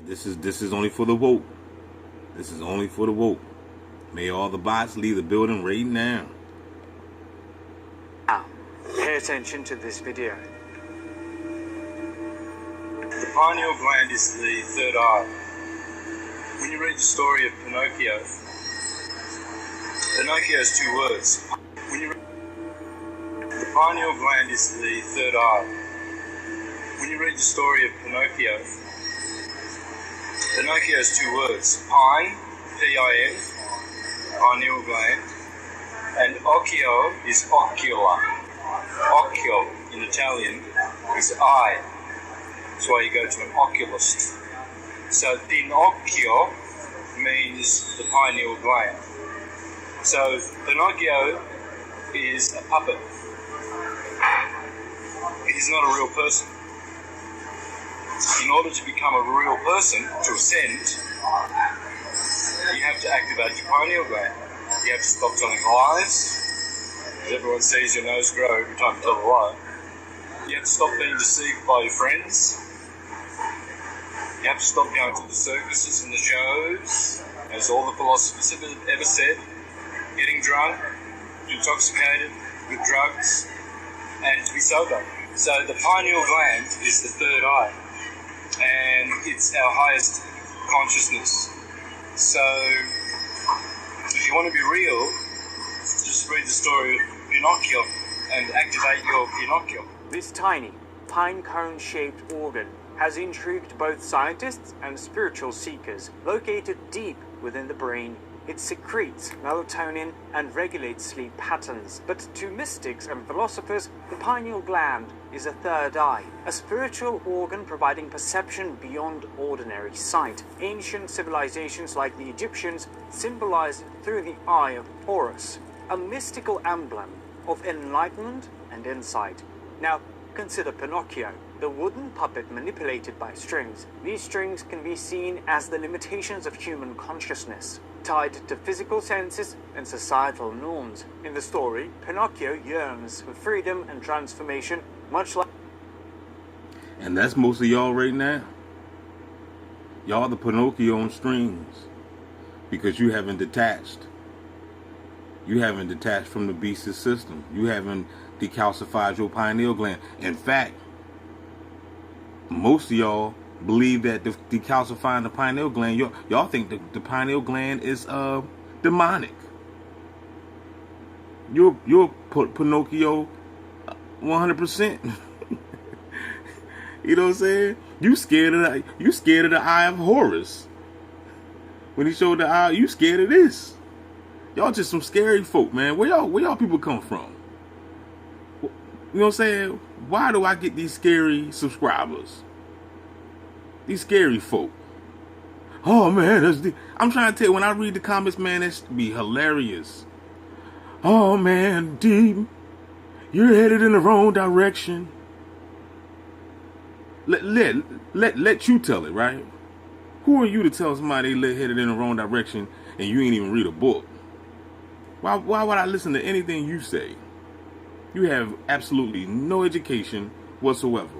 This is only for the woke. This is only for the woke. May all the bots leave the building right now. Now, pay attention to this video. The pineal gland is the third eye. When you read the story of Pinocchio has two words. The pineal gland is the third eye. When you read the story of Pinocchio has two words. Pine, P-I-N, pineal gland, and occhio is ocular. Occhio in Italian is eye. That's why you go to an oculist. So Pinocchio means the pineal gland. So Pinocchio is a puppet. It is not a real person. In order to become a real person, to ascend, you have to activate your pineal gland. You have to stop telling lies. Everyone sees your nose grow every time you tell a lie. You have to stop being deceived by your friends. You have to stop going to the circuses and the shows, as all the philosophers have ever said. Getting drunk, intoxicated with drugs, and to be sober. So the pineal gland is the third eye, and it's our highest consciousness. So if you want to be real, just read the story of Pinocchio and activate your Pinocchio. This tiny, pine cone-shaped organ has intrigued both scientists and spiritual seekers. Located deep within the brain, it secretes melatonin and regulates sleep patterns. But to mystics and philosophers, the pineal gland is a third eye, a spiritual organ providing perception beyond ordinary sight. Ancient civilizations like the Egyptians symbolized it through the eye of Horus, a mystical emblem of enlightenment and insight. Now, consider Pinocchio, the wooden puppet manipulated by strings. These strings can be seen as the limitations of human consciousness, tied to physical senses and societal norms. In the story, Pinocchio yearns for freedom and transformation, much like... And that's most of y'all right now. Y'all the Pinocchio on strings. Because you haven't detached. You haven't detached from the beast's system. You haven't decalcified your pineal gland. In fact, most of y'all believe that decalcifying the pineal gland, y'all think the pineal gland is demonic. You're Pinocchio 100%. You know what I'm saying? You scared of the eye of Horus. When he showed the eye, you scared of this. Y'all just some scary folk, man. Where y'all people come from? You know what I'm saying? Why do I get these scary subscribers? These scary folk. Oh man, I'm trying to tell you, when I read the comments, man, it's be hilarious. Oh man, D, you're headed in the wrong direction. Let you tell it, right? Who are you to tell somebody they headed in the wrong direction and you ain't even read a book? Why would I listen to anything you say? You have absolutely no education whatsoever.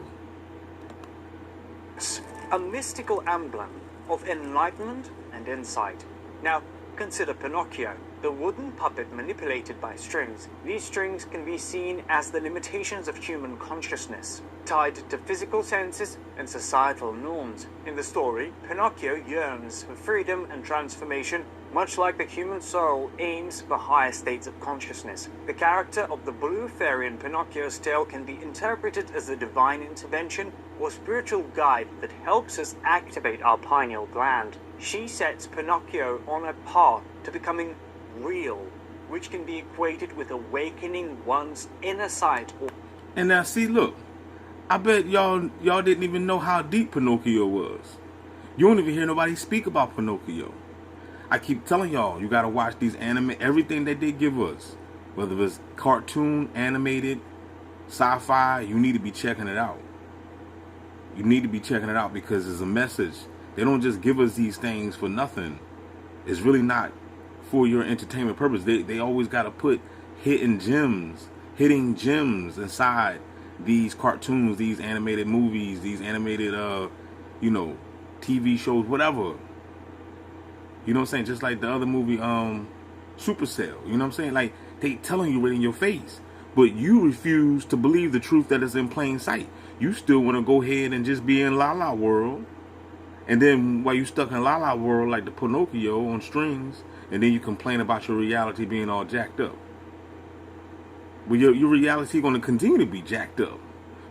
A mystical emblem of enlightenment and insight. Now, consider Pinocchio, the wooden puppet manipulated by strings. These strings can be seen as the limitations of human consciousness, tied to physical senses and societal norms. In the story, Pinocchio yearns for freedom and transformation, much like the human soul aims for higher states of consciousness. The character of the blue fairy in Pinocchio's tale can be interpreted as a divine intervention or spiritual guide that helps us activate our pineal gland. She sets Pinocchio on a path to becoming real, which can be equated with awakening one's inner sight. And now see, look, I bet y'all didn't even know how deep Pinocchio was. You don't even hear nobody speak about Pinocchio. I keep telling y'all, you gotta watch these anime, everything that they give us, whether it's cartoon, animated, sci-fi, you need to be checking it out. You need to be checking it out because it's a message. They don't just give us these things for nothing. It's really not for your entertainment purpose. They always gotta put hidden gems inside these cartoons, these animated movies, these animated TV shows, whatever. You know what I'm saying? Just like the other movie, Supercell. You know what I'm saying? Like, they telling you right in your face. But you refuse to believe the truth that is in plain sight. You still want to go ahead and just be in La La World. And then while you stuck in La La World like the Pinocchio on strings, and then you complain about your reality being all jacked up. Well, your reality going to continue to be jacked up.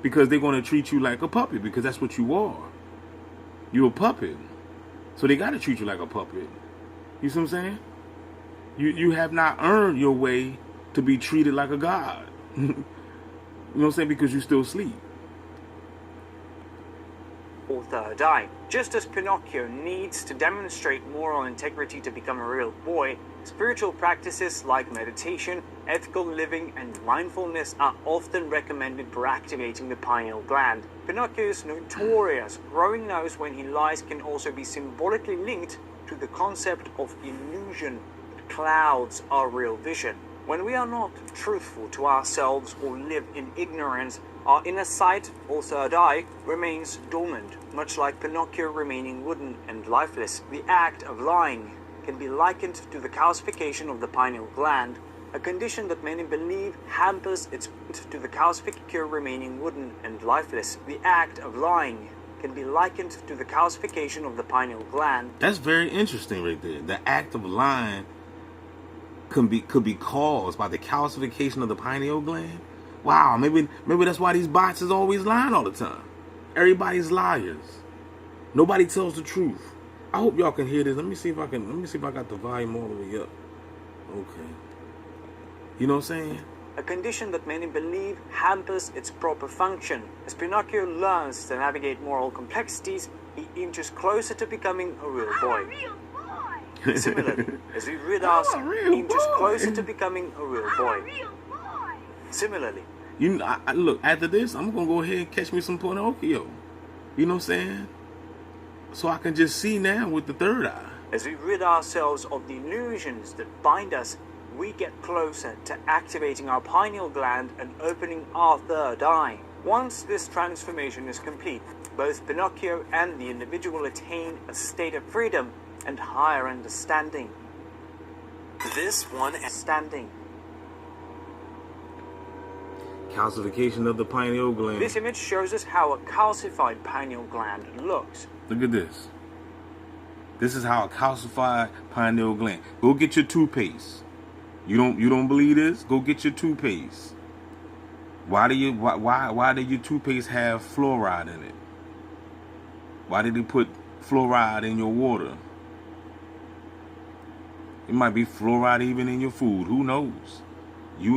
Because they're going to treat you like a puppet. Because that's what you are. You're a puppet. So they got to treat you like a puppet. You see what I'm saying? You have not earned your way to be treated like a god. You know what I'm saying? Because you still sleep. Or third eye. Just as Pinocchio needs to demonstrate moral integrity to become a real boy, spiritual practices like meditation, ethical living, and mindfulness are often recommended for activating the pineal gland. Pinocchio's notorious growing nose when he lies can also be symbolically linked to the concept of illusion, that clouds are real vision. When we are not truthful to ourselves or live in ignorance, our inner sight, or third eye, remains dormant, much like Pinocchio remaining wooden and lifeless. The act of lying can be likened to the calcification of the pineal gland, a condition that many believe hampers its to the calcification remaining wooden and lifeless. The act of lying can be likened to the calcification of the pineal gland. That's very interesting right there. The act of lying could be caused by the calcification of the pineal gland. Wow, maybe that's why these bots is always lying all the time. Everybody's liars. Nobody tells the truth. I hope y'all can hear this. Let me see if I got the volume all the way up. Okay. You know what I'm saying? A condition that many believe hampers its proper function. As Pinocchio learns to navigate moral complexities, he inches closer to becoming a real boy. Similarly, as we rid ourselves, inches closer to becoming a real boy. Similarly, look, after this, I'm gonna go ahead and catch me some Pinocchio. You know what I'm saying? So I can just see now with the third eye. As we rid ourselves of the illusions that bind us, we get closer to activating our pineal gland and opening our third eye. Once this transformation is complete, both Pinocchio and the individual attain a state of freedom and higher understanding. This one is standing. Calcification of the pineal gland. This image shows us how a calcified pineal gland looks. Look at this. This is how a calcified pineal gland. Go get your toothpaste. You don't believe this? Go get your toothpaste. Why do your toothpaste have fluoride in it? Why did they put fluoride in your water? It might be fluoride even in your food. Who knows? You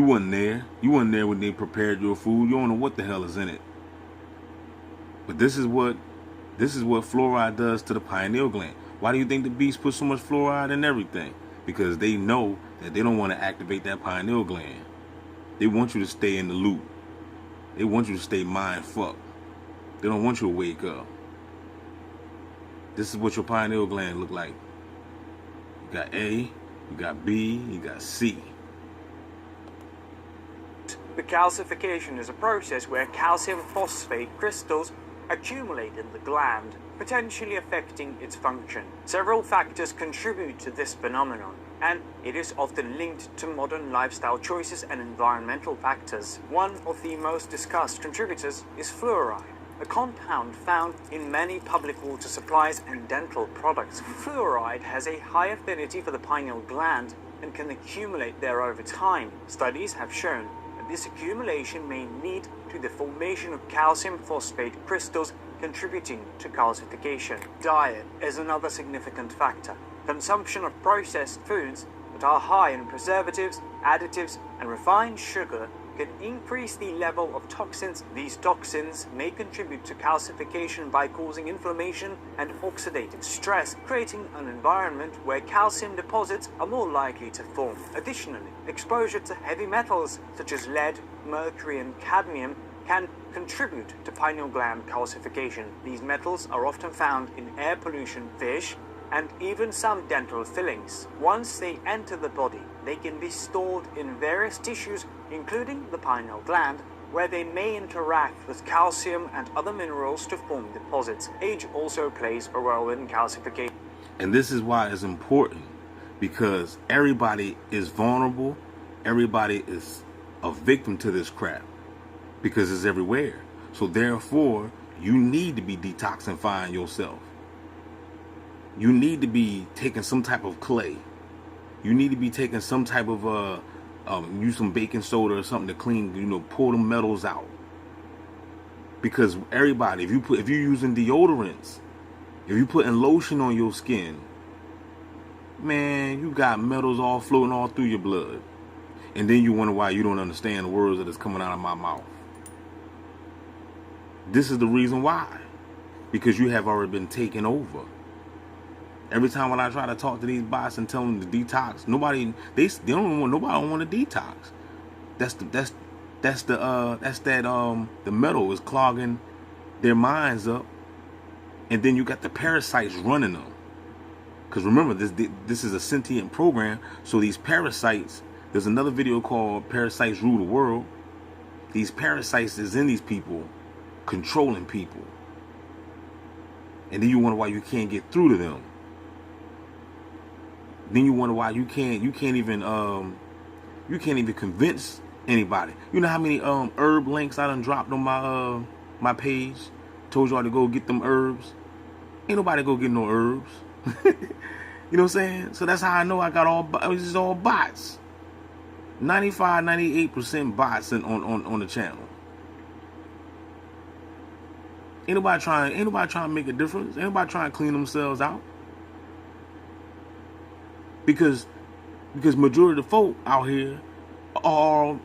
wasn't there. You wasn't there when they prepared your food. You don't know what the hell is in it. But this is what fluoride does to the pineal gland. Why do you think the beasts put so much fluoride in everything? Because they know that they don't want to activate that pineal gland. They want you to stay in the loop. They want you to stay mind fucked. They don't want you to wake up. This is what your pineal gland look like. You got A, you got B, you got C. The calcification is a process where calcium phosphate crystals accumulate in the gland, potentially affecting its function. Several factors contribute to this phenomenon, and it is often linked to modern lifestyle choices and environmental factors. One of the most discussed contributors is fluoride, a compound found in many public water supplies and dental products. Fluoride has a high affinity for the pineal gland and can accumulate there over time. Studies have shown that this accumulation may lead to the formation of calcium phosphate crystals, contributing to calcification. Diet is another significant factor. Consumption of processed foods that are high in preservatives, additives, and refined sugar can increase the level of toxins. These toxins may contribute to calcification by causing inflammation and oxidative stress, creating an environment where calcium deposits are more likely to form. Additionally, exposure to heavy metals such as lead, mercury, and cadmium can contribute to pineal gland calcification. These metals are often found in air pollution, fish, and even some dental fillings. Once they enter the body, they can be stored in various tissues, including the pineal gland, where they may interact with calcium and other minerals to form deposits. Age also plays a role in calcification. And this is why it's important, because everybody is vulnerable. Everybody is a victim to this crap because it's everywhere. So therefore, you need to be detoxifying yourself. You need to be taking some type of clay. You need to be taking some type of use some baking soda or something to clean, pull the metals out. Because everybody, if you're using deodorants, if you're putting lotion on your skin, man, you got metals all floating all through your blood. And then you wonder why you don't understand the words that is coming out of my mouth. This is the reason why. Because you have already been taken over. Every time when I try to talk to these bots and tell them to detox, nobody want to detox. The metal is clogging their minds up, and then you got the parasites running them. Because remember, this is a sentient program, so these parasites. There's another video called "Parasites Rule the World." These parasites is in these people, controlling people, and then you wonder why you can't get through to them. Then you wonder why you can't even convince anybody. You know how many herb links I done dropped on my page? Told y'all to go get them herbs. Ain't nobody go get no herbs. You know what I'm saying? So that's how I know I got it's just all bots. 95-98% bots on the channel. Ain't nobody trying to make a difference. Ain't nobody trying to clean themselves out. Because majority of the folk out here are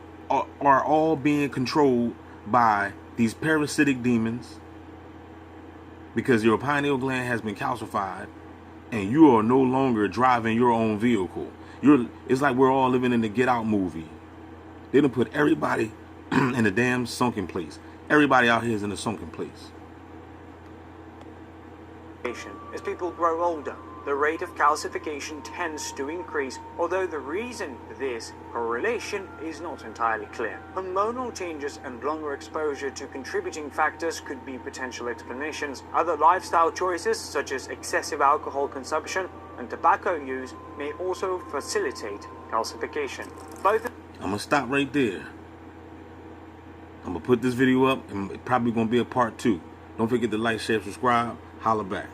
all being controlled by these parasitic demons, because your pineal gland has been calcified and you are no longer driving your own vehicle. It's like we're all living in the Get Out movie. They done put everybody in a damn sunken place. Everybody out here is in a sunken place. As people grow older, the rate of calcification tends to increase, although the reason for this correlation is not entirely clear. Hormonal changes and longer exposure to contributing factors could be potential explanations. Other lifestyle choices, such as excessive alcohol consumption and tobacco use, may also facilitate calcification. I'm going to stop right there. I'm going to put this video up, and it's probably going to be a part 2. Don't forget to like, share, subscribe. Holla back.